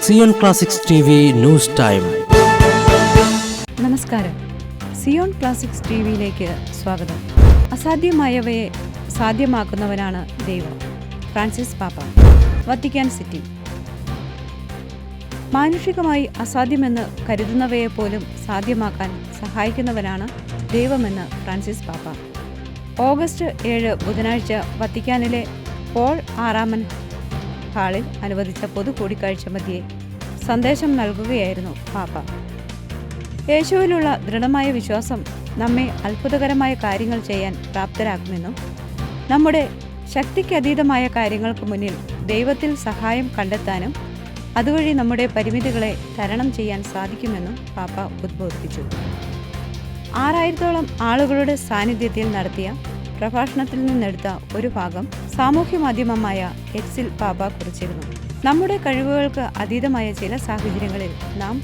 Zion classics TV news time. നമസ്കാരം. Zion classics TVയിലേക്ക് സ്വാഗതം. അസാധ്യമായവയെ സാധ്യമാക്കുന്നവനാണ് ദൈവം. ഫ്രാൻസിസ് പാപ്പ, വത്തിക്കാൻ സിറ്റി. മാനുഷികമായി അസാധ്യമെന്ന് കരുതുന്നവയെ പോലും സാധ്യമാക്കാൻ സഹായിക്കുന്നവനാണ് ദൈവമെന്ന് ഫ്രാൻസിസ് പാപ്പ. ഓഗസ്റ്റ് 7 ബുധനാഴ്ച വത്തിക്കാനിലെ പോൾ ആറാമൻ ഹാളിൽ അനുവദിച്ച പൊതു കൂടിക്കാഴ്ച മധ്യേ സന്ദേശം നൽകുകയായിരുന്നു പാപ്പ. യേശുവിലുള്ള ദൃഢമായ വിശ്വാസം നമ്മെ അത്ഭുതകരമായ കാര്യങ്ങൾ ചെയ്യാൻ പ്രാപ്തരാക്കുമെന്നും നമ്മുടെ ശക്തിക്കതീതമായ കാര്യങ്ങൾക്ക് മുന്നിൽ ദൈവത്തിൽ സഹായം കണ്ടെത്താനും അതുവഴി നമ്മുടെ പരിമിതികളെ തരണം ചെയ്യാൻ സാധിക്കുമെന്നും പാപ്പ ഉദ്ബോധിപ്പിച്ചു. 6000-ഓളം ആളുകളുടെ സാന്നിധ്യത്തിൽ നടത്തിയ പ്രഭാഷണത്തിൽ നിന്നെടുത്ത ഒരു ഭാഗം സാമൂഹ്യ മാധ്യമമായ എക്സിൽ പാപ്പ കുറിച്ചിരുന്നു. നമ്മുടെ കഴിവുകൾക്ക് അതീതമായ ചില സാഹചര്യങ്ങളിൽ നാം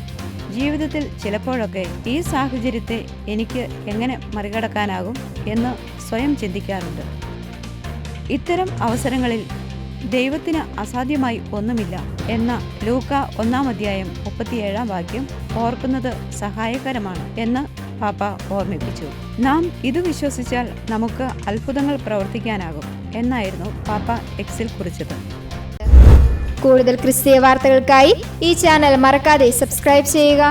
ജീവിതത്തിൽ ചിലപ്പോഴൊക്കെ ഈ സാഹചര്യത്തെ എനിക്ക് എങ്ങനെ മറികടക്കാനാകും എന്ന് സ്വയം ചിന്തിക്കാറുണ്ട്. ഇത്തരം അവസരങ്ങളിൽ ദൈവത്തിന് അസാധ്യമായി ഒന്നുമില്ല എന്ന ലൂക്ക 1:37 ഓർക്കുന്നത് സഹായകരമാണ് എന്ന് പാപ്പ ഓർമ്മിപ്പിച്ചു. നാം ഇത് വിശ്വസിച്ചാൽ നമുക്ക് അത്ഭുതങ്ങൾ പ്രവർത്തിക്കാനാകും എന്നായിരുന്നു പാപ്പ എക്സിൽ കുറിച്ചത്. കൂടുതൽ ക്രിസ്തീയ വാർത്തകൾക്കായി ഈ ചാനൽ മറക്കാതെ സബ്സ്ക്രൈബ് ചെയ്യുക.